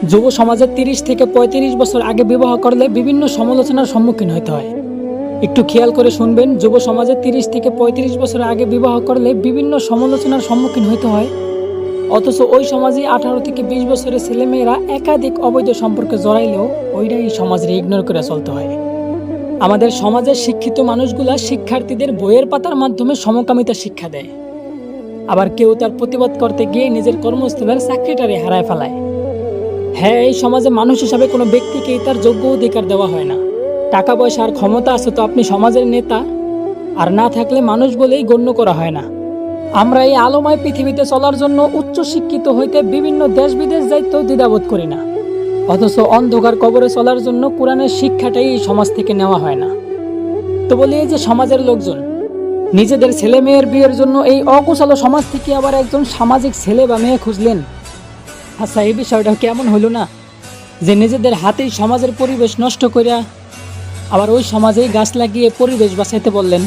যুব সমাজে ৩০ থেকে ৩৫ বছর আগে বিবাহ করলে বিভিন্ন সমালোচনার সম্মুখীন হতে হয়। একটু খেয়াল করে শুনবেন, যুব সমাজে ৩০ থেকে ৩৫ বছর আগে বিবাহ করলে বিভিন্ন সমালোচনার সম্মুখীন হতে হয়। অথচ ওই সমাজে ১৮ থেকে ২০ বছরের ছেলেমেয়েরা একাধিক অবৈধ সম্পর্কে জড়াইলেও ওইটাই সমাজে ইগনোর করে চলতে হয়। আমাদের সমাজের শিক্ষিত মানুষগুলা শিক্ষার্থীদের বইয়ের পাতার মাধ্যমে সমকামিতা শিক্ষা দেয়, আবার কেউ তার প্রতিবাদ করতে গিয়ে নিজের কর্মস্থলের চাকরিটারে হারায় ফেলায়। হ্যাঁ, এই সমাজে মানুষ হিসাবে কোনো ব্যক্তিকেই তার যোগ্য অধিকার দেওয়া হয় না। টাকা পয়সা আর ক্ষমতা আছে তো আপনি সমাজের নেতা, আর না থাকলে মানুষ বলেই গণ্য করা হয় না। আমরা এই আলোময় পৃথিবীতে চলার জন্য উচ্চ শিক্ষিত হইতে বিভিন্ন দেশ বিদেশ যাইতেও দ্বিধাবোধ করি না, অথচ অন্ধকার কবরে চলার জন্য কোরআনের শিক্ষাটাই এই সমাজ থেকে নেওয়া হয় না। তো বলি, এই যে সমাজের লোকজন নিজেদের ছেলে মেয়ের বিয়ের জন্য এই অকুশল সমাজ থেকে আবার একজন সামাজিক ছেলে বা মেয়ে খুঁজলেন। আচ্ছা, এই বিষয়টা কেমন হইল না, যে নিজেদের হাতেই সমাজের পরিবেশ নষ্ট করিয়া আবার ওই সমাজেই গাছ লাগিয়ে পরিবেশ বাঁচাইতে বললেন।